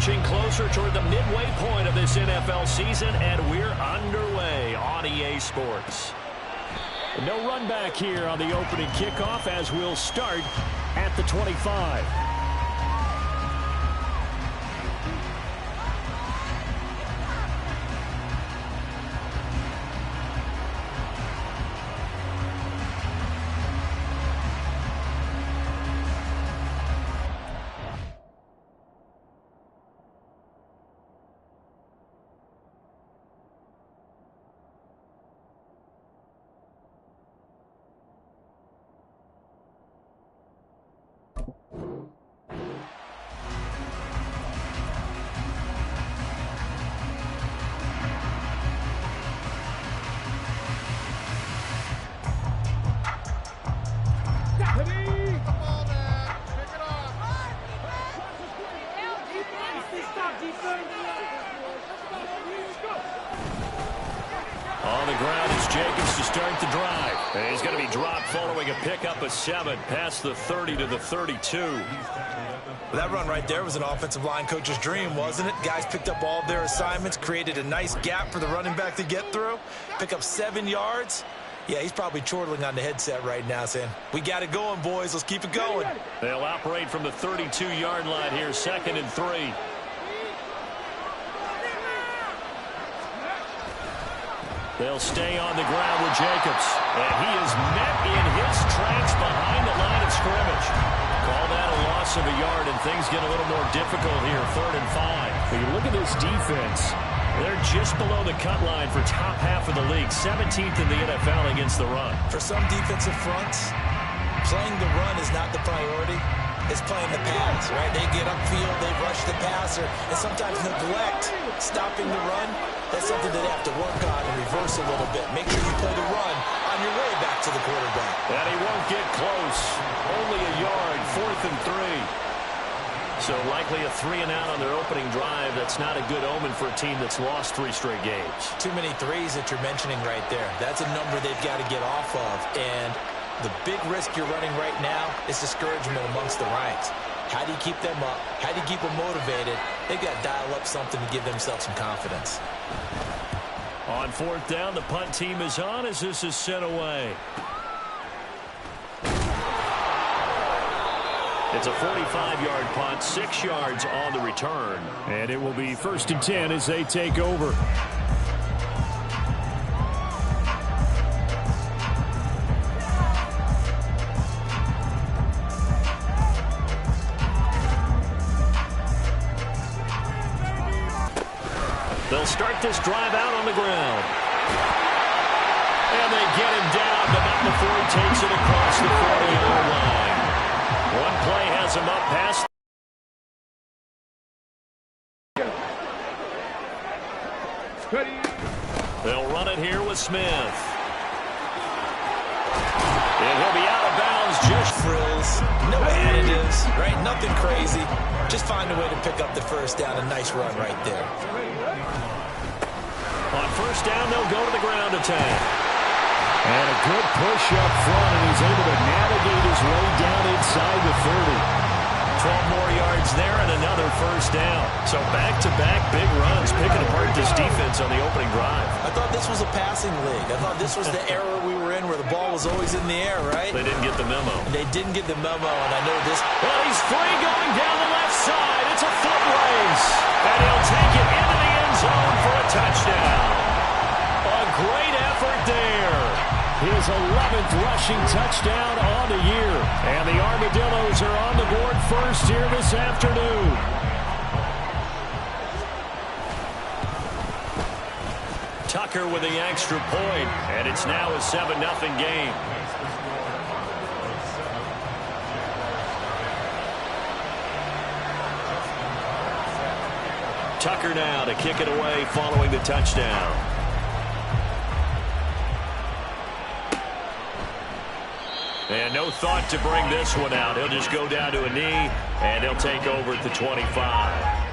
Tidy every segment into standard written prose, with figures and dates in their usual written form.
inching closer toward the midway point of this NFL season, and we're underway on EA Sports. No run back here on the opening kickoff as we'll start at the 25. On the ground is JAX to start the drive. And he's going to be dropped following a pickup of 7 past the 30 to the 32. That run right there was an offensive line coach's dream, wasn't it? Guys picked up all of their assignments, created a nice gap for the running back to get through, pick up 7 yards. Yeah, he's probably chortling on the headset right now saying, we got it going, boys. Let's keep it going. They'll operate from the 32-yard line here, 2nd and 3. They'll stay on the ground with Jacobs. And he is met in his tracks behind the line of scrimmage. Call that a loss of a yard, and things get a little more difficult here, 3rd and 5. When you look at this defense, they're just below the cut line for top half of the league, 17th in the NFL against the run. For some defensive fronts, playing the run is not the priority. It's playing the pass, right? They get upfield, they rush the passer, and sometimes neglect stopping the run. That's something that they have to work on and reverse a little bit. Make sure you play the run on your way back to the quarterback. And he won't get close. Only a yard, 4th and 3. So likely a 3-and-out on their opening drive. That's not a good omen for a team that's lost 3 straight games. Too many threes that you're mentioning right there. That's a number they've got to get off of. And the big risk you're running right now is discouragement amongst the ranks. How do you keep them up? How do you keep them motivated? They've got to dial up something to give themselves some confidence. On 4th down, the punt team is on as this is sent away. It's a 45-yard punt, 6 yards on the return. And it will be 1st and 10 as they take over. They'll start this drive out on the ground. And they get him down, but not before he takes it across the 40-yard line. One play has him up past. They'll run it here with Smith. And he'll be out of bounds. Just frills, no additives, right? Nothing crazy. Just find a way to pick up the 1st down. A nice run right there. On 1st down, they'll go to the ground attack. And a good push up front, and he's able to navigate his way down inside the 30. 12 more yards there and another 1st down. So back-to-back big runs, picking apart this defense on the opening drive. I thought this was a passing league. I thought this was the era we were in where the ball was always in the air, right? They didn't get the memo. They didn't get the memo, and I know this. Well, he's free going down the left side. It's a foot race. And he'll take it into the end zone for a touchdown. A great effort there. His 11th rushing touchdown on the year. And the Armadillos are on the board first here this afternoon. Tucker with the extra point, and it's now a 7-0 game. Tucker now to kick it away following the touchdown. And no thought to bring this one out. He'll just go down to a knee, and he'll take over at the 25.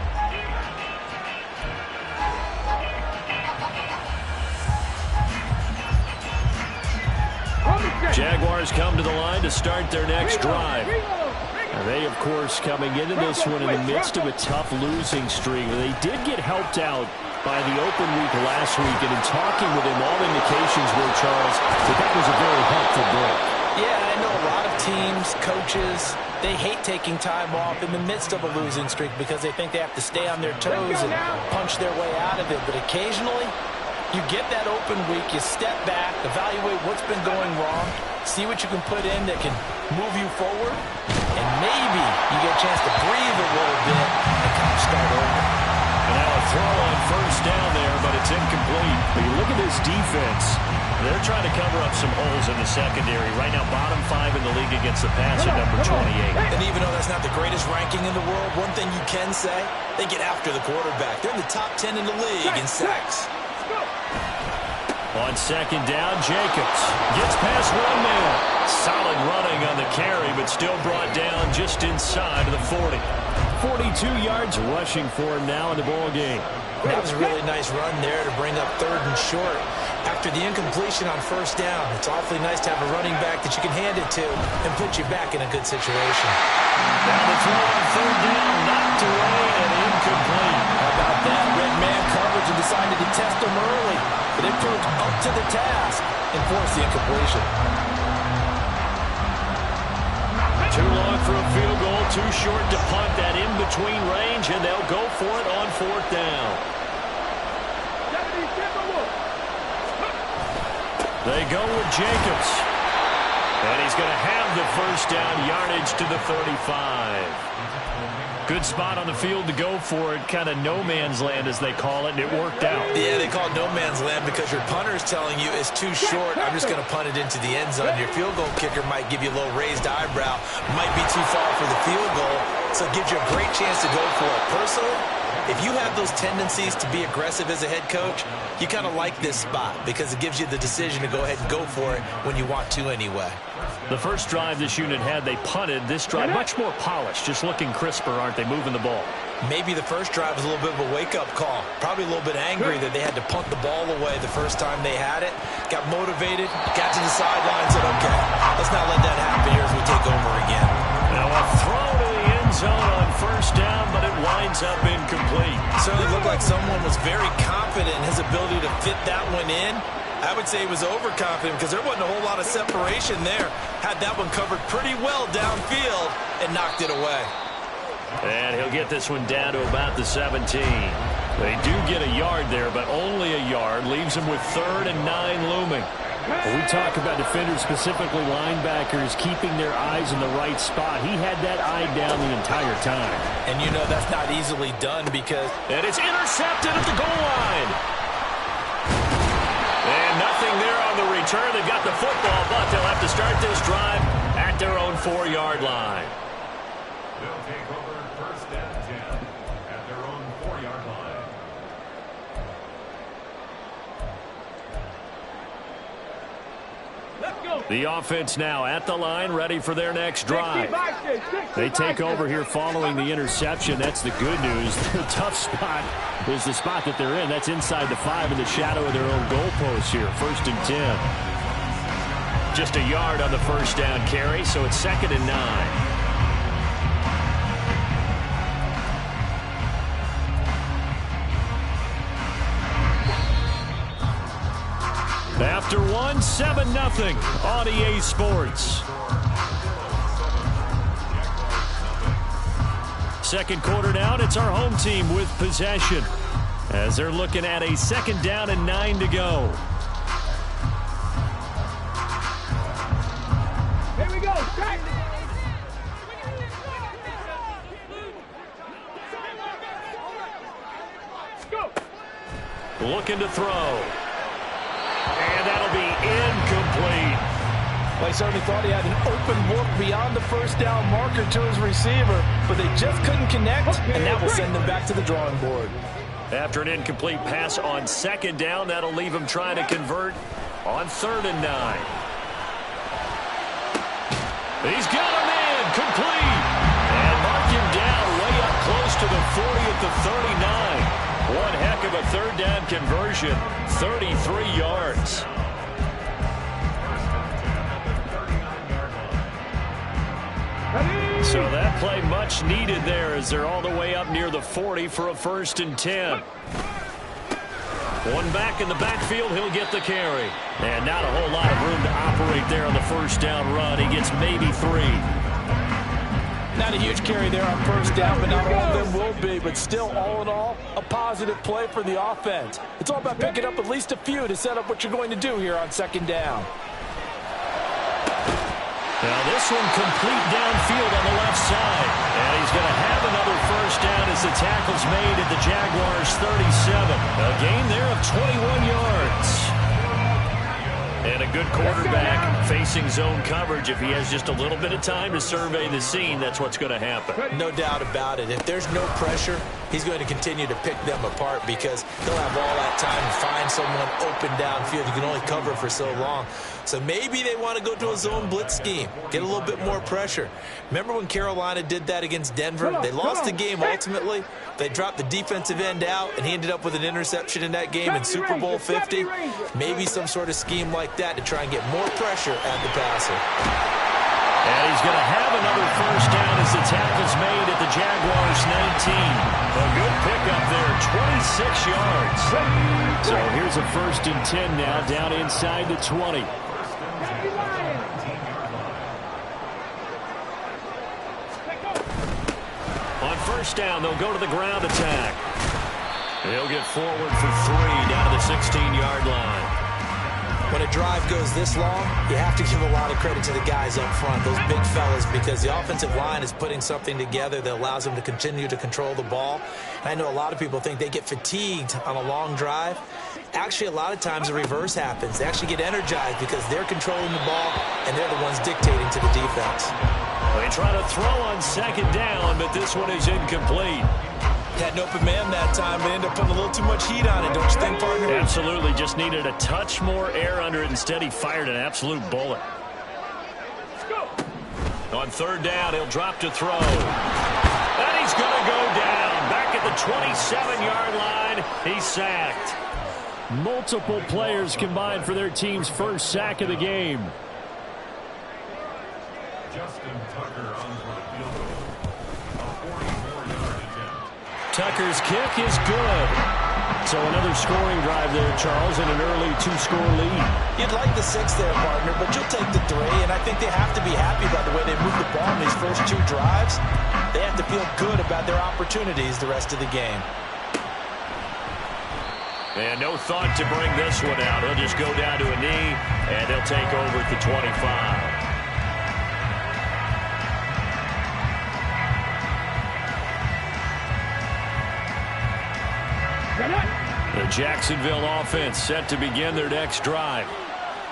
Jaguars come to the line to start their next drive. And they, of course, coming into this one in the midst of a tough losing streak. They did get helped out by the open week last week, and in talking with him, all indications were, Charles, that was a very helpful break. Yeah, I know a lot of teams, coaches, they hate taking time off in the midst of a losing streak because they think they have to stay on their toes and punch their way out of it. But occasionally, you get that open week, you step back, evaluate what's been going wrong, see what you can put in that can move you forward, and maybe you get a chance to breathe a little bit and kind of start over. And now a throw on first down there, but it's incomplete. But you look at this defense. They're trying to cover up some holes in the secondary. Right now, bottom 5 in the league against the pass at number 28. And even though that's not the greatest ranking in the world, one thing you can say, they get after the quarterback. They're in the top 10 in the league in sacks. On second down, Jacobs gets past one man. Solid running on the carry, but still brought down just inside of the 40. 42 yards rushing for him now in the ball game. That was a really nice run there to bring up 3rd and short. After the incompletion on first down, it's awfully nice to have a running back that you can hand it to and put you back in a good situation. Now the throw on 3rd down, knocked away and incomplete. How about that? Red man coverage and decided to test him early, but it proved up to the task and forced the incompletion. Too long for a field goal, too short to punt. That in-between range, and they'll go for it on 4th down. They go with Jacobs. And he's going to have the first down, yardage to the 35. Good spot on the field to go for it. Kind of no man's land, as they call it, and it worked out. Yeah, they call it no man's land because your punter's telling you it's too short. I'm just going to punt it into the end zone. Your field goal kicker might give you a little raised eyebrow. Might be too far for the field goal, so it gives you a great chance to go for it. Personally, if you have those tendencies to be aggressive as a head coach, you kind of like this spot because it gives you the decision to go ahead and go for it when you want to anyway. The first drive this unit had, they punted. This drive, much more polished, just looking crisper, aren't they, moving the ball? Maybe the first drive was a little bit of a wake-up call. Probably a little bit angry that they had to punt the ball away the first time they had it. Got motivated, got to the sideline, said, okay, let's not let that happen here as we take over again. Now a throw to the end zone on first down, but it winds up incomplete. Certainly looked like someone was very confident in his ability to fit that one in. I would say he was overconfident because there wasn't a whole lot of separation there. Had that one covered pretty well downfield and knocked it away. And he'll get this one down to about the 17. They do get a yard there, but only a yard. Leaves them with 3rd and 9 looming. When we talk about defenders, specifically linebackers, keeping their eyes in the right spot. He had that eye down the entire time. And you know that's not easily done because... And it's intercepted at the goal line. And nothing there on the return. They've got the football, but they'll have to start this drive at their own 4-yard line. They'll take over first and 10 at their own 4-yard line. Let's go. The offense now at the line, ready for their next drive. They take over here following the interception. That's the good news. The tough spot is the spot that they're in. That's inside the 5 in the shadow of their own goalpost here. 1st and 10. Just a yard on the first down carry, so it's 2nd and 9. After one, 7-0 on EA Sports. Second quarter down, it's our home team with possession as they're looking at a 2nd down and 9 to go. Here we go. Back. Let's go. Looking to throw. And that'll be incomplete. Well, he certainly thought he had an open look beyond the first down marker to his receiver, but they just couldn't connect, and that will send them back to the drawing board. After an incomplete pass on 2nd down, that'll leave him trying to convert on 3rd and 9. He's got a man, complete. And mark him down way up close to the 40 at the 39. One heck of a 3rd down conversion, 33 yards. So that play much needed there as they're all the way up near the 40 for a 1st and 10. One back in the backfield, he'll get the carry. And not a whole lot of room to operate there on the 1st down run. He gets maybe 3. Not a huge carry there on 1st down, but not all of them will be. But still, all in all, a positive play for the offense. It's all about picking up at least a few to set up what you're going to do here on 2nd down. Now this one complete downfield on the left side. And he's going to have another 1st down as the tackle's made at the Jaguars' 37. A gain there of 21 yards. And a good quarterback facing zone coverage. If he has just a little bit of time to survey the scene, that's what's going to happen. No doubt about it. If there's no pressure, he's going to continue to pick them apart because he'll have all that time to find someone open downfield. You can only cover for so long. So maybe they want to go to a zone blitz scheme, get a little bit more pressure. Remember when Carolina did that against Denver? They lost the game ultimately. They dropped the defensive end out, and he ended up with an interception in that game in Super Bowl 50. Maybe some sort of scheme like that to try and get more pressure at the passer. And he's going to have another 1st down as the tackle's made at the Jaguars' 19. A good pickup there, 26 yards. So here's a 1st and 10 now, down inside the 20. On 1st down, they'll go to the ground attack. He'll get forward for 3 down to the 16-yard line. When a drive goes this long, you have to give a lot of credit to the guys up front, those big fellas, because the offensive line is putting something together that allows them to continue to control the ball. And I know a lot of people think they get fatigued on a long drive. Actually, a lot of times the reverse happens. They actually get energized because they're controlling the ball, and they're the ones dictating to the defense. They try to throw on 2nd down, but this one is incomplete. Had an open man that time, but ended up putting a little too much heat on it, don't you think, partner? Absolutely. Just needed a touch more air under it. Instead, he fired an absolute bullet. On 3rd down, he'll drop to throw. And he's going to go down. Back at the 27-yard line, he's sacked. Multiple players combined for their team's 1st sack of the game. Justin Tucker on for the field goal. A 44-yard attempt. Tucker's kick is good. So another scoring drive there, Charles, and an early 2-score lead. You'd like the 6 there, partner, but you'll take the 3, and I think they have to be happy by the way they moved the ball in these first 2 drives. They have to feel good about their opportunities the rest of the game. And no thought to bring this one out. He'll just go down to a knee, and he'll take over at the 25. The Jacksonville offense set to begin their next drive.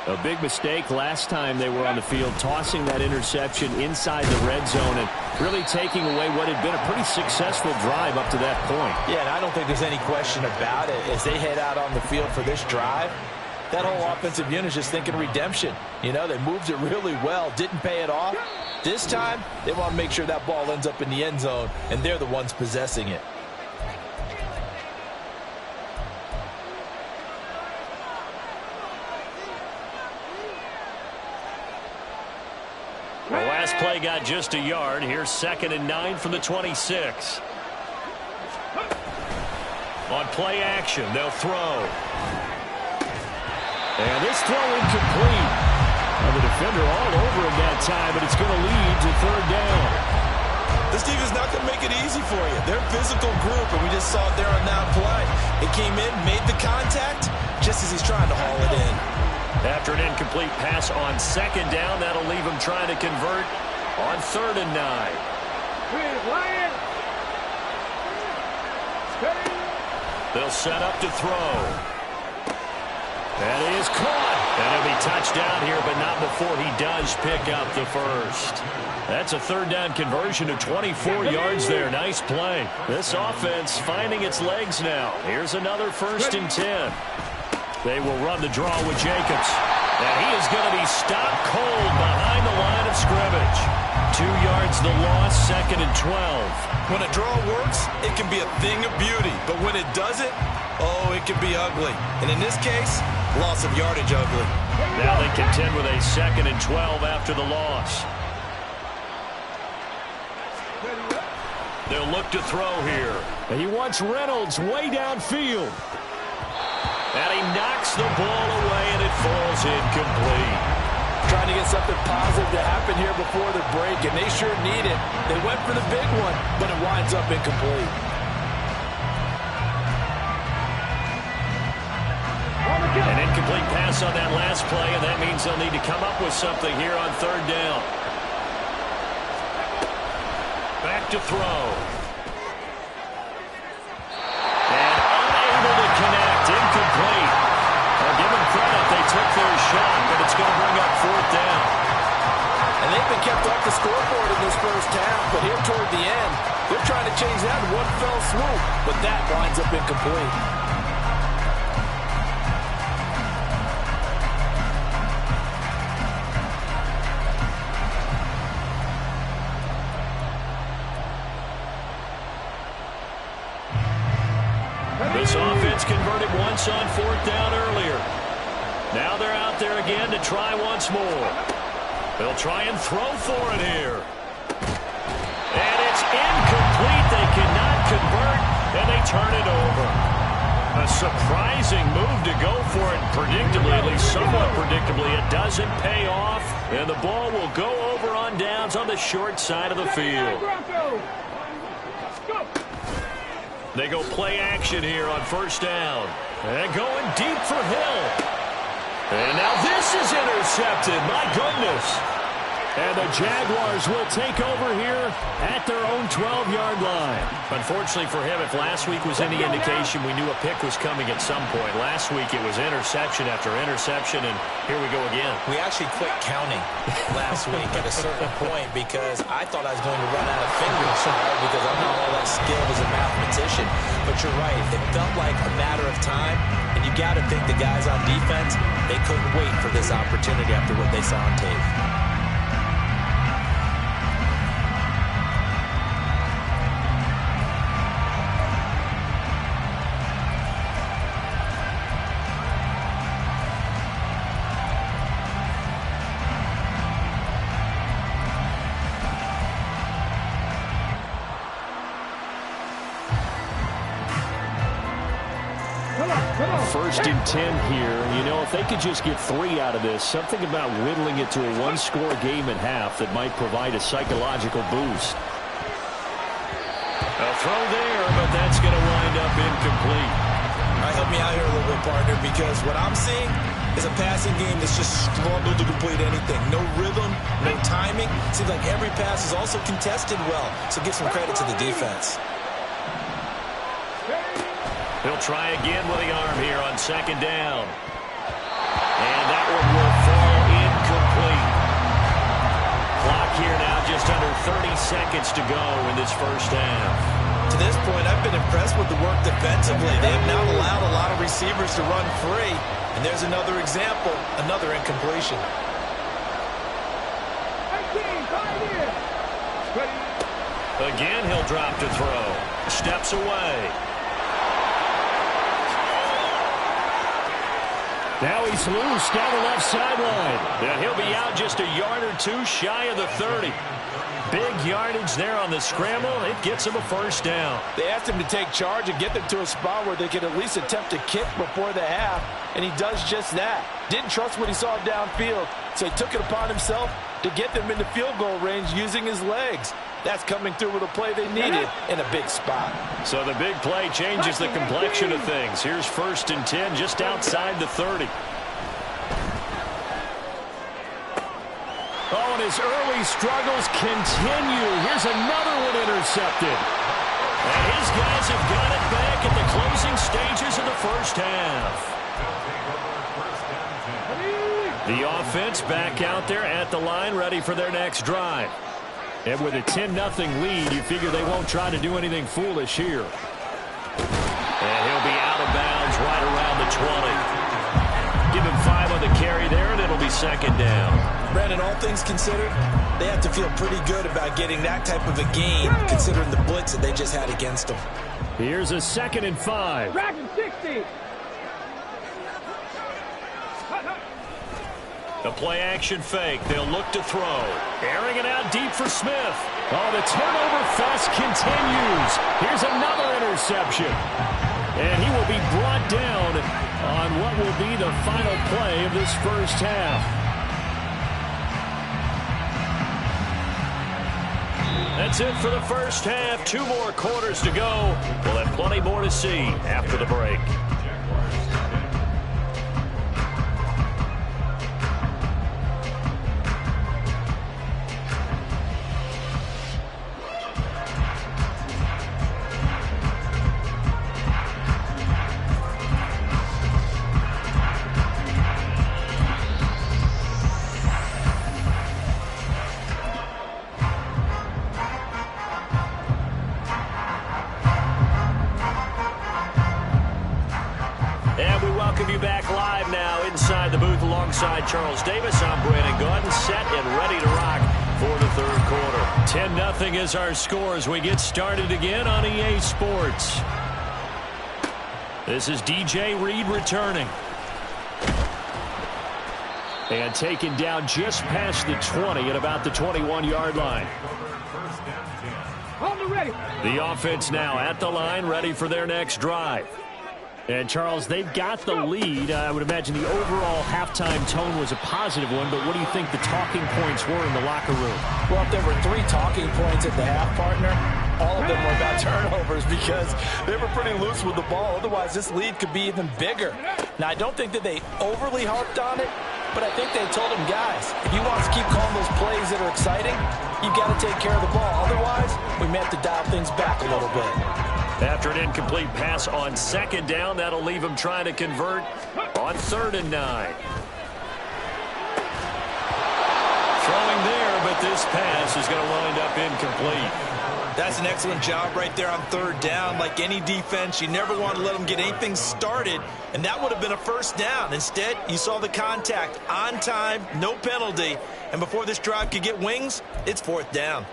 A big mistake last time they were on the field, tossing that interception inside the red zone and really taking away what had been a pretty successful drive up to that point. Yeah, and I don't think there's any question about it. As they head out on the field for this drive, that whole offensive unit is just thinking redemption. You know, they moved it really well, didn't pay it off. This time, they want to make sure that ball ends up in the end zone, and they're the ones possessing it. The last play got just a yard. Here's 2nd and 9 from the 26. On play action, they'll throw. And this throw incomplete. Well, the defender all over him that time, but it's going to lead to 3rd down. This defense is not going to make it easy for you. They're a physical group, and we just saw it there on that play. It came in, made the contact, just as he's trying to haul it in. After an incomplete pass on 2nd down, that'll leave him trying to convert on 3rd and 9. They'll set up to throw. That is caught. And it'll be touchdown here, but not before he does pick up the 1st. That's a 3rd down conversion to 24 yards there. Nice play. This offense finding its legs now. Here's another 1st and 10. They will run the draw with Jacobs. And he is going to be stopped cold behind the line of scrimmage. 2 yards the loss, 2nd and 12. When a draw works, it can be a thing of beauty. But when it doesn't, oh, it can be ugly. And in this case, loss of yardage ugly. Now they contend with a 2nd and 12 after the loss. They'll look to throw here. And he wants Reynolds way downfield. And he knocks the ball away, and it falls incomplete. Trying to get something positive to happen here before the break, and they sure need it. They went for the big one, but it winds up incomplete. An incomplete pass on that last play, and that means they'll need to come up with something here on third down. Back to throw. And unable to connect. Incomplete. I'll give them credit. They took their shot, but it's going to bring up fourth down. And they've been kept off the scoreboard in this first half, but here toward the end, they're trying to change that in one fell swoop, but that winds up incomplete. This offense converted once on fourth down earlier. Now they're out there again to try once more. They'll try and throw for it here. And it's incomplete. They cannot convert, and they turn it over. A surprising move to go for it, predictably, at least somewhat predictably. It doesn't pay off, and the ball will go over on downs on the short side of the field. They go play action here on first down. And going deep for Hill. And now this is intercepted. My goodness. And the Jaguars will take over here at their own 12-yard line. Unfortunately for him, if last week was any indication, we knew a pick was coming at some point. Last week it was interception after interception, and here we go again. We actually quit counting last week at a certain point because I thought I was going to run out of fingers, because I'm not all that skilled as a mathematician. But you're right. It felt like a matter of time, and you got to think the guys on defense, they couldn't wait for this opportunity after what they saw on tape. First and 10 here. You know, if they could just get 3 out of this, something about whittling it to a one-score game at half that might provide a psychological boost. A throw there, but that's going to wind up incomplete. All right, help me out here a little bit, partner, because what I'm seeing is a passing game that's just struggled to complete anything. No rhythm, no timing. Seems like every pass is also contested well, so give some credit to the defense. He'll try again with the arm here on second down. And that one will fall incomplete. Clock here now just under 30 seconds to go in this first half. To this point, I've been impressed with the work defensively. They have not allowed a lot of receivers to run free. And there's another example, another incompletion. Again, he'll drop to throw. Steps away. Now he's loose down the left sideline. And he'll be out just a yard or two shy of the 30. Big yardage there on the scramble. It gets him a first down. They asked him to take charge and get them to a spot where they could at least attempt to kick before the half, and he does just that. Didn't trust what he saw downfield, so he took it upon himself to get them into field goal range using his legs. That's coming through with a play they needed in a big spot. So the big play changes the complexion of things. Here's first and 10 just outside the 30. Oh, and his early struggles continue. Here's another one intercepted. And his guys have got it back at the closing stages of the first half. The offense back out there at the line, ready for their next drive. And with a 10-0 lead, you figure they won't try to do anything foolish here. And he'll be out of bounds right around the 20. Give him 5 on the carry there, and it'll be second down. Brandon, all things considered, they have to feel pretty good about getting that type of a gain, considering the blitz that they just had against them. Here's a 2nd and 5. Dragon 60. A play-action fake. They'll look to throw. Airing it out deep for Smith. Oh, the turnover fest continues. Here's another interception. And he will be brought down on what will be the final play of this first half. That's it for the first half. 2 more quarters to go. We'll have plenty more to see after the break. Alongside Charles Davis, I'm Brandon Gaudin, set and ready to rock for the third quarter. 10-0 is our score as we get started again on EA Sports. This is DJ Reed returning. And taken down just past the 20 at about the 21-yard line. The offense now at the line, ready for their next drive. And, Charles, they've got the lead. I would imagine the overall halftime tone was a positive one, but what do you think the talking points were in the locker room? Well, if there were 3 talking points at the half, partner, all of them were about turnovers because they were pretty loose with the ball. Otherwise, this lead could be even bigger. Now, I don't think that they overly harped on it, but I think they told them, guys, if you want us to keep calling those plays that are exciting, you've got to take care of the ball. Otherwise, we may have to dial things back a little bit. After an incomplete pass on second down, that'll leave him trying to convert on 3rd and 9. Throwing there, but this pass is going to wind up incomplete. That's an excellent job right there on 3rd down. Like any defense, you never want to let them get anything started, and that would have been a first down. Instead, you saw the contact on time, no penalty, and before this drive could get wings, it's 4th down.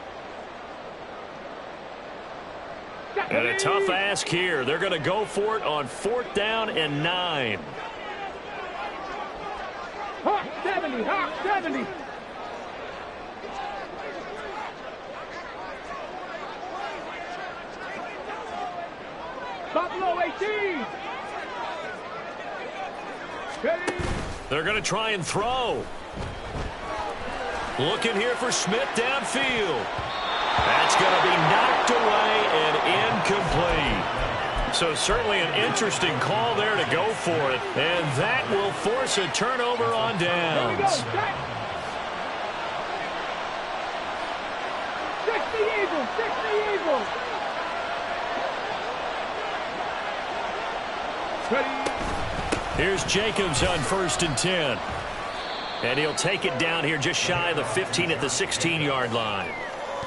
And a tough ask here. They're going to go for it on 4th down and 9. Hawk 70, Hawk 70. Buffalo 18. They're going to try and throw. Looking here for Smith downfield. That's going to be knocked away and incomplete. So certainly an interesting call there to go for it. And that will force a turnover on downs. 60 Eagles, 60 Eagles. Here's Jacobs on 1st and 10. And he'll take it down here just shy of the 15 at the 16-yard line.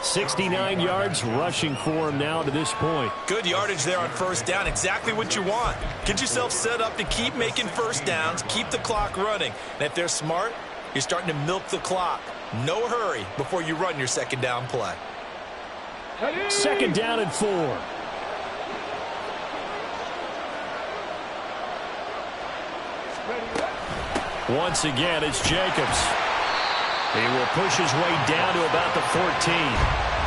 69 yards rushing for him now to this point. Good yardage there on 1st down. Exactly what you want. Get yourself set up to keep making first downs, keep the clock running. And if they're smart, you're starting to milk the clock. No hurry before you run your 2nd down play. 2nd down and 4. Once again, it's Jacobs. He will push his way down to about the 14.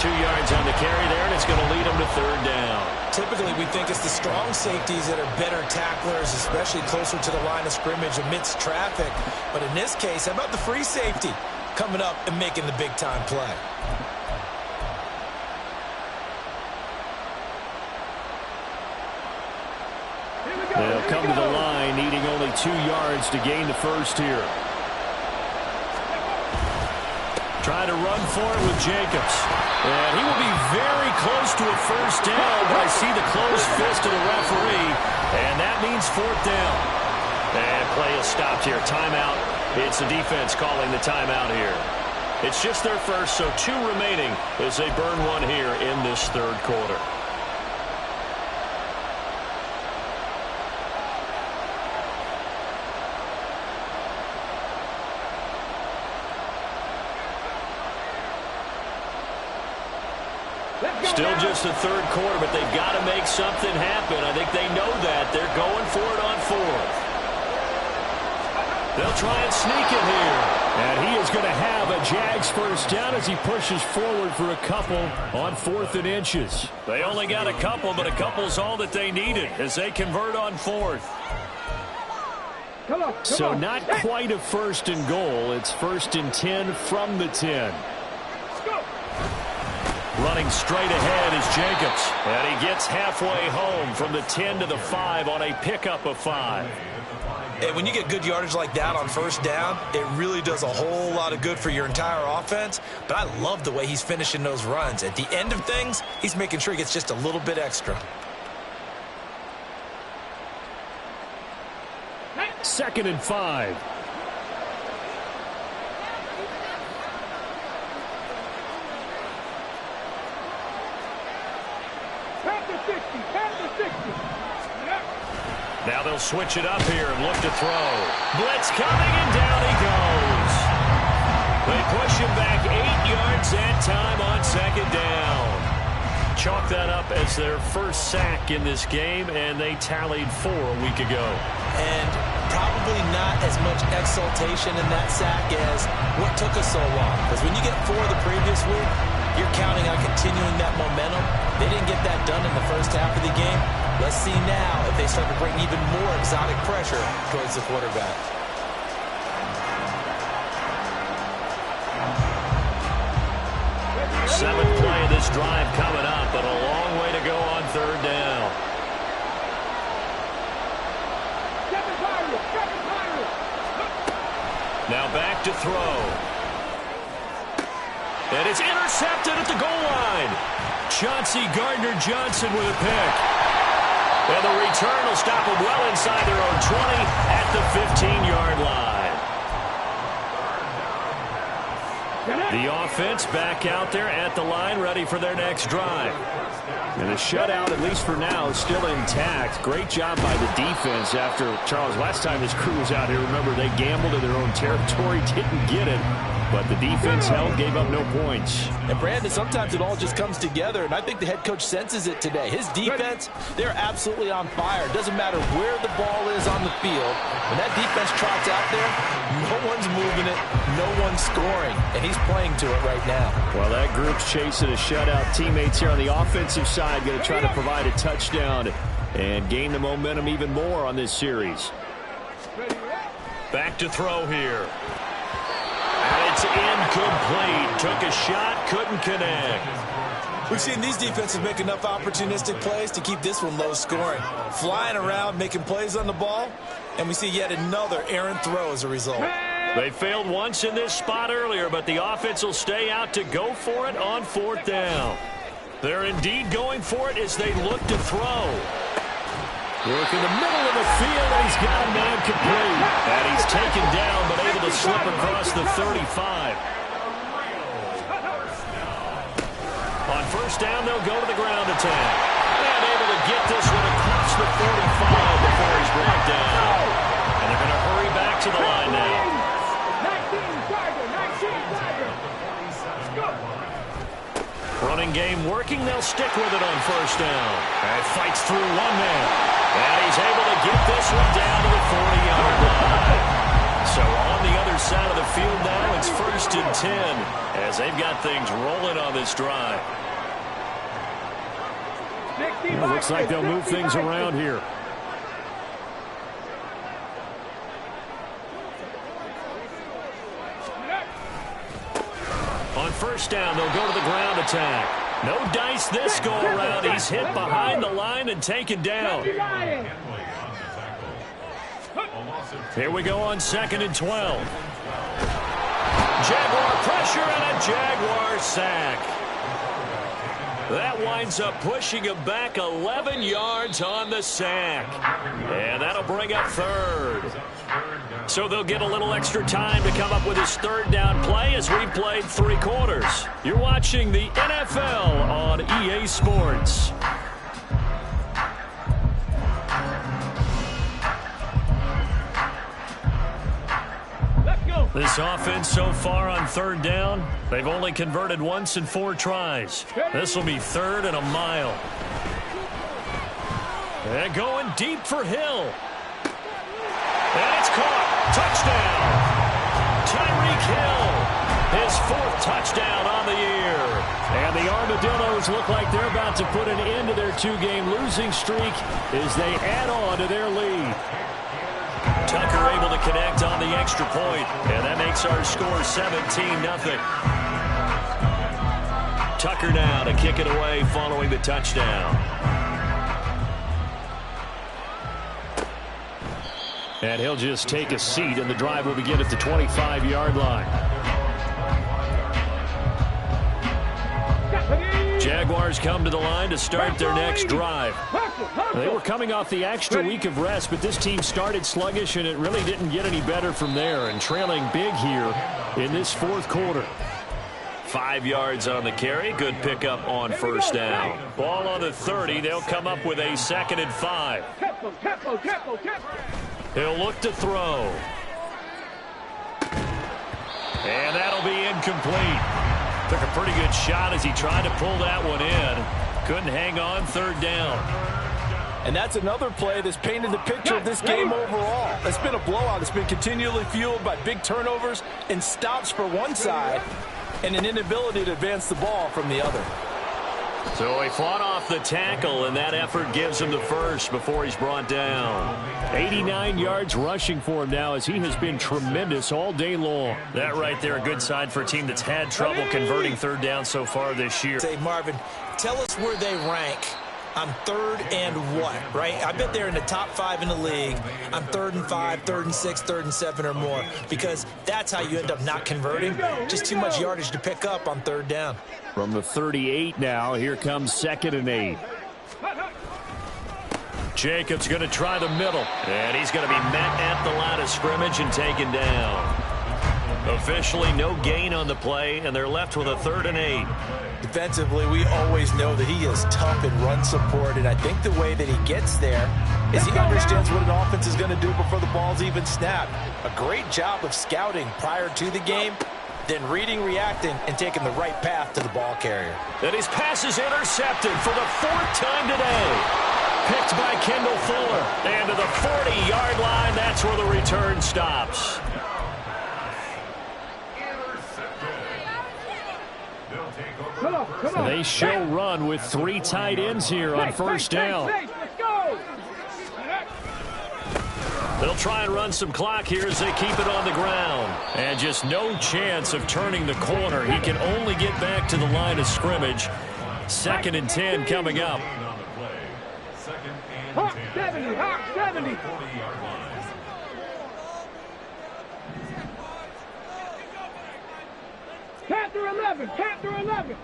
2 yards on the carry there, and it's going to lead him to 3rd down. Typically, we think it's the strong safeties that are better tacklers, especially closer to the line of scrimmage amidst traffic. But in this case, how about the free safety coming up and making the big-time play? They'll come to the line, needing only 2 yards to gain the first here. Trying to run for it with Jacobs. And he will be very close to a first down, but I see the closed fist of the referee, and that means 4th down. And play is stopped here. Timeout. It's the defense calling the timeout here. It's just their first, so 2 remaining as they burn one here in this 3rd quarter. Still just the 3rd quarter, but they've got to make something happen. I think they know that. They're going for it on 4th. They'll try and sneak it here. And he is going to have a JAX first down as he pushes forward for a couple on 4th and inches. They only got a couple, but a couple's all that they needed as they convert on 4th. So not quite a 1st and goal. It's 1st and 10 from the 10. Running straight ahead is Jacobs. And he gets halfway home from the 10 to the 5 on a pickup of 5. And when you get good yardage like that on 1st down, it really does a whole lot of good for your entire offense. But I love the way he's finishing those runs. At the end of things, he's making sure he gets just a little bit extra. 2nd and 5. Now they'll switch it up here and look to throw. Blitz coming, and down he goes. They push him back 8 yards that time on 2nd down. Chalk that up as their first sack in this game, and they tallied 4 a week ago. And probably not as much exultation in that sack as what took us so long. Because when you get 4 the previous week, you're counting on continuing that momentum. They didn't get that done in the first half of the game. Let's see now if they start to bring even more exotic pressure towards the quarterback. Seventh play of this drive coming up, but a long way to go on 3rd down. Now back to throw. And it's intercepted at the goal line. Chauncey Gardner-Johnson with a pick. And the return will stop them well inside their own 20 at the 15-yard line. The offense back out there at the line, ready for their next drive. And the shutout, at least for now, is still intact. Great job by the defense after, Charles, last time this crew was out here, remember, they gambled in their own territory, didn't get it. But the defense held, gave up no points. And, Brandon, sometimes it all just comes together, and I think the head coach senses it today. His defense, they're absolutely on fire. It doesn't matter where the ball is on the field. When that defense trots out there, no one's moving it, no one's scoring, and he's playing to it right now. Well, that group's chasing a shutout. Teammates here on the offensive side going to try to provide a touchdown and gain the momentum even more on this series. Back to throw here. And it's incomplete. Took a shot, couldn't connect. We've seen these defenses make enough opportunistic plays to keep this one low scoring. Flying around, making plays on the ball, and we see yet another errant throw as a result. They failed once in this spot earlier, but the offense will stay out to go for it on 4th down. They're indeed going for it as they look to throw. Work in the middle of the field, and he's got a man complete. And he's taken down, but able to slip across the 35. On 1st down, they'll go to the ground attack. And able to get this one across the 45 before he's brought down. And they're going to hurry back to the line now. 19 Tiger. Running game working, they'll stick with it on 1st down. And fights through one man. And he's able to get this one down to the 40-yard line. So on the other side of the field now, it's 1st and 10 as they've got things rolling on this drive. Well, looks like they'll move things around here. On 1st down, they'll go to the ground attack. No dice this go around. He's hit behind the line and taken down. Here we go on 2nd and 12. Jaguar pressure and a Jaguar sack. That winds up pushing him back 11 yards on the sack. And that'll bring up 3rd. So they'll get a little extra time to come up with his 3rd down play as we've played 3 quarters. You're watching the NFL on EA Sports. This offense so far on 3rd down, they've only converted once in 4 tries. This will be 3rd and a mile. And going deep for Hill. And it's caught. Touchdown. Tyree Tyreek Hill, his 4th touchdown on the year. And the Armadillos look like they're about to put an end to their 2-game losing streak as they add on to their lead. Tucker able to connect on the extra point, and that makes our score 17-0. Tucker now to kick it away following the touchdown. And he'll just take a seat, and the drive will begin at the 25-yard line. Jaguars come to the line to start their next drive. They were coming off the extra week of rest, but this team started sluggish, and it really didn't get any better from there, and trailing big here in this 4th quarter. 5 yards on the carry. Good pickup on 1st down. Ball on the 30. They'll come up with a 2nd and 5. He'll look to throw. And that'll be incomplete. Took a pretty good shot as he tried to pull that one in. Couldn't hang on. 3rd down. And that's another play that's painted the picture of this game overall. It's been a blowout. It's been continually fueled by big turnovers and stops for one side and an inability to advance the ball from the other. So he fought off the tackle, and that effort gives him the 1st before he's brought down. 89 yards rushing for him now as he has been tremendous all day long. That right there, a good sign for a team that's had trouble converting 3rd down so far this year. Say, Marvin, tell us where they rank on 3rd and what, right? I bet they're in the top 5 in the league on 3rd and 5, 3rd and 6, 3rd and 7 or more, because that's how you end up not converting. Just too much yardage to pick up on 3rd down. From the 38 now, here comes 2nd and 8. Jacobs going to try the middle, and he's going to be met at the line of scrimmage and taken down. Officially no gain on the play, and they're left with a 3rd and 8. Defensively, we always know that he is tough in run support, and I think the way that he gets there is he understands what an offense is going to do before the ball's even snapped. A great job of scouting prior to the game, then reading, reacting, and taking the right path to the ball carrier. And his pass is intercepted for the 4th time today. Picked by Kendall Fuller. And to the 40-yard line, that's where the return stops. They show run with 3 tight ends here on 1st down. They'll try and run some clock here as they keep it on the ground. And just no chance of turning the corner. He can only get back to the line of scrimmage. 2nd and 10 coming up. Hawk 70, Hawk 70. Panther 11, Panther 11.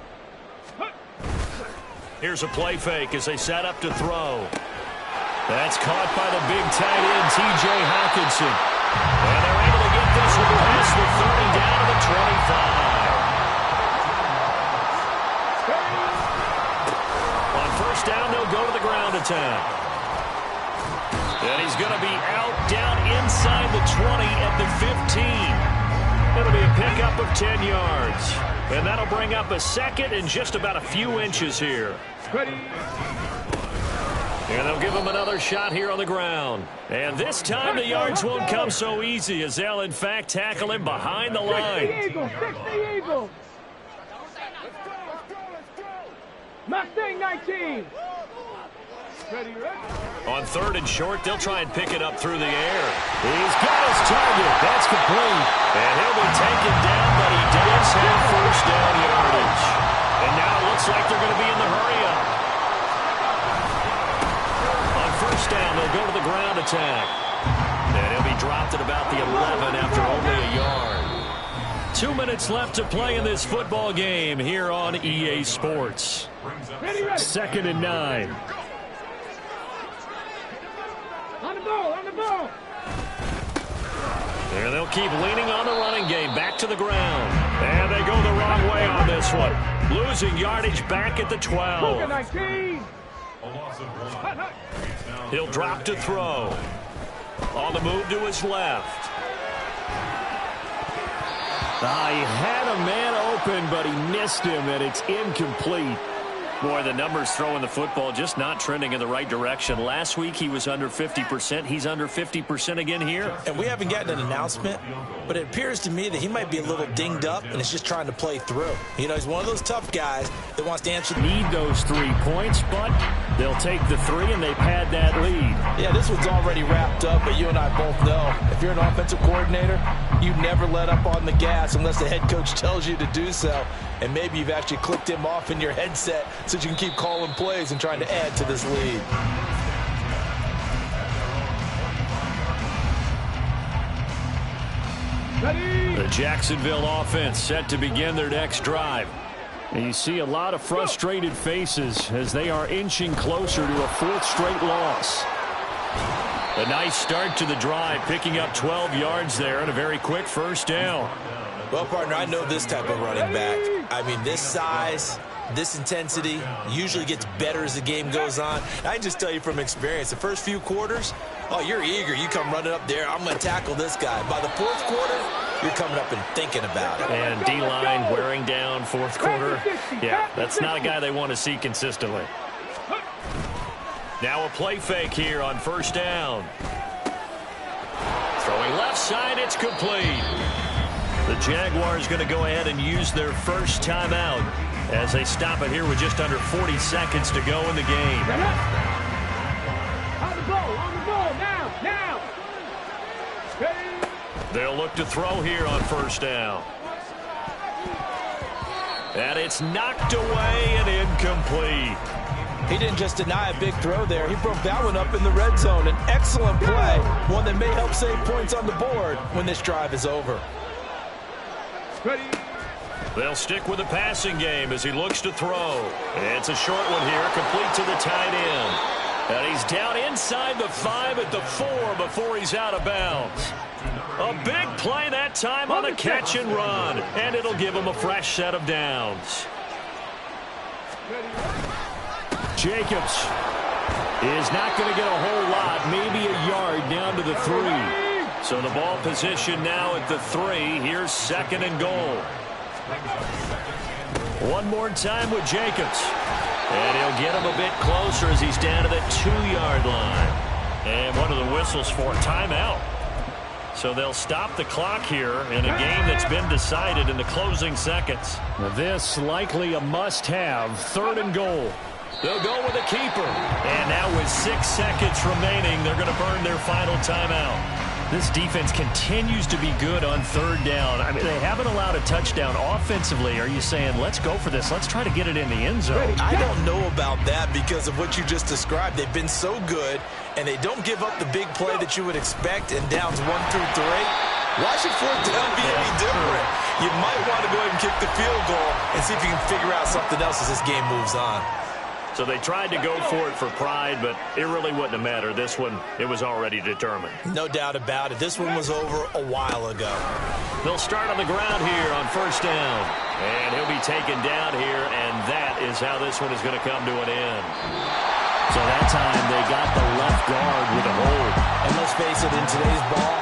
Here's a play fake as they set up to throw. That's caught by the big tight end, T.J. Hawkinson. And they're able to get this one past the 30 down to the 25. On 1st down, they'll go to the ground attack. And he's going to be out down inside the 20 at the 15. It'll be a pickup of 10 yards. And that'll bring up a 2nd and just about a few inches here. Ready. And they'll give him another shot here on the ground. And this time the yards won't come so easy as they'll, in fact, tackle him behind the line. 60 Eagles, 60 Eagles. Mustang 19. Ready, ready. On 3rd and short, they'll try and pick it up through the air. He's got his target. That's complete. And he'll be taken down, but he does have 1st down yardage. And now it looks like they're going to be in the hurry-up. On 1st down, they'll go to the ground attack. And he'll be dropped at about the 11 after only a yard. 2 minutes left to play in this football game here on EA Sports. 2nd and 9. On the ball, on the ball. And they'll keep leaning on the running game. Back to the ground. And they go the wrong way on this one. Losing yardage back at the 12. 19. He'll drop to throw. On the move to his left. He had a man open, but he missed him, and it's incomplete. Boy, the numbers throwing the football just not trending in the right direction. Last week he was under 50%. He's under 50% again here. And we haven't gotten an announcement, but it appears to me that he might be a little dinged up and is just trying to play through. You know, he's one of those tough guys that wants to answer. Need those 3 points, but they'll take the 3 and they've had that lead. Yeah, this one's already wrapped up, but you and I both know if you're an offensive coordinator, you never let up on the gas unless the head coach tells you to do so. And maybe you've actually clicked him off in your headset so you can keep calling plays and trying to add to this lead. Ready? The Jacksonville offense set to begin their next drive. And you see a lot of frustrated faces as they are inching closer to a 4th straight loss. A nice start to the drive, picking up 12 yards there and a very quick first down. Well, partner, I know this type of running back. I mean, this size, this intensity usually gets better as the game goes on. I can just tell you from experience, the first few quarters, oh, you're eager. You come running up there, I'm going to tackle this guy. By the 4th quarter, you're coming up and thinking about it. And D-line wearing down 4th quarter. Yeah, that's not a guy they want to see consistently. Now a play fake here on first down. Throwing left side, it's complete. The Jaguars going to go ahead and use their first timeout as they stop it here with just under 40 seconds to go in the game. On the ball, now. Ready? They'll look to throw here on first down. And it's knocked away and incomplete. He didn't just deny a big throw there. He broke that one up in the red zone. An excellent play, one that may help save points on the board when this drive is over. Ready? They'll stick with the passing game as he looks to throw. It's a short one here, complete to the tight end. And he's down inside the 5 at the 4 before he's out of bounds. A big play that time on the catch and run, and it'll give him a fresh set of downs. Jacobs is not going to get a whole lot, maybe a yard down to the 3. So the ball position now at the 3. Here's 2nd and goal. One more time with Jacobs. And he'll get him a bit closer as he's down to the 2-yard line. And one of the whistles for timeout. So they'll stop the clock here in a game that's been decided in the closing seconds. This likely a must-have. 3rd and goal. They'll go with a keeper. And now with 6 seconds remaining, they're going to burn their final timeout. This defense continues to be good on 3rd down. I mean, they haven't allowed a touchdown offensively. Are you saying, let's go for this? Let's try to get it in the end zone. I don't know about that because of what you just described. They've been so good, and they don't give up the big play that you would expect in downs 1 through 3. Why should 4th down be any different? You might want to go ahead and kick the field goal and see if you can figure out something else as this game moves on. So they tried to go for it for pride, but it really wouldn't have mattered. This one, it was already determined. No doubt about it. This one was over a while ago. They'll start on the ground here on first down. And he'll be taken down here, and that is how this one is going to come to an end. So that time they got the left guard with a hold. And let's face it, in today's ball,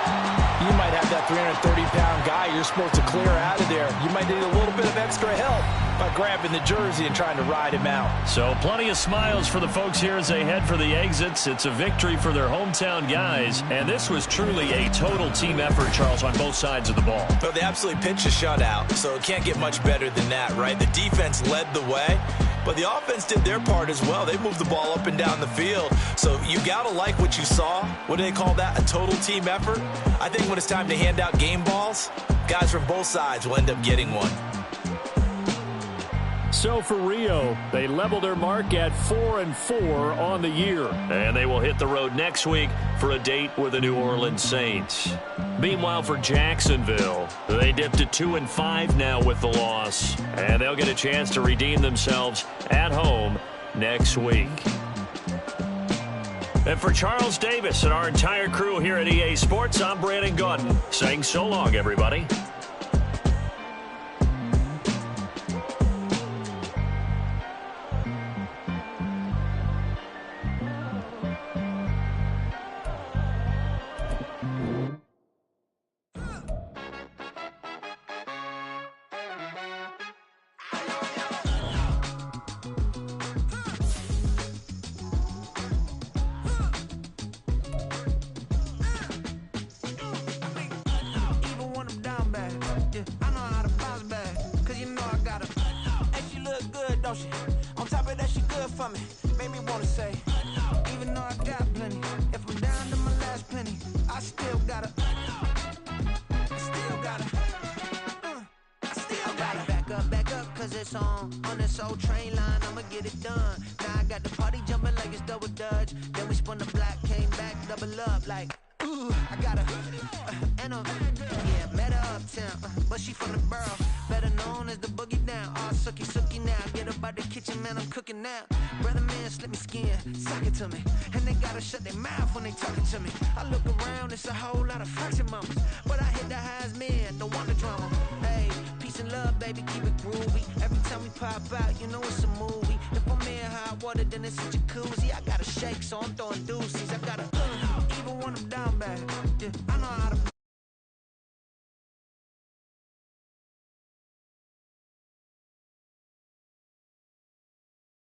you might have that 330-pound guy you're supposed to clear out of there. You might need a little bit of extra help by grabbing the jersey and trying to ride him out. So plenty of smiles for the folks here as they head for the exits. It's a victory for their hometown guys, and this was truly a total team effort, Charles, on both sides of the ball. Well, they absolutely pitched a shutout, so it can't get much better than that, right? The defense led the way, but the offense did their part as well. They moved the ball up and down the field, so you got to like what you saw. What do they call that? A total team effort? I think when it's time to hand out game balls, guys from both sides will end up getting one. So for Rio, they level their mark at 4-4 on the year. And they will hit the road next week for a date with the New Orleans Saints. Meanwhile, for Jacksonville, they dipped to 2-5 now with the loss. And they'll get a chance to redeem themselves at home next week. And for Charles Davis and our entire crew here at EA Sports, I'm Brandon Gaudin saying so long, everybody. don't she? On top of that, she good for me. Made me wanna say, even though I got plenty, if I'm down to my last penny, I still gotta, back up, cause it's on this old train line, I'ma get it done. Now I got the party jumping like it's double dutch. Then we spun the block, came back, double up like, ooh, I got her, and yeah, met her uptown, but she from the borough, better known as the boogie down. All sookie now, get up out the kitchen, man, I'm cooking now. Brother man, slip me skin, sock it to me, and they gotta shut their mouth when they talking to me. I look around, it's a whole lot of fraction mamas, but I hit the highs, man, don't want the drama. Hey, peace and love, baby, keep it groovy. Every time we pop out, you know it's a movie. If I'm in hot water, then it's a jacuzzi. I gotta shake, so I'm throwing deuces. I gotta even when I'm down bad,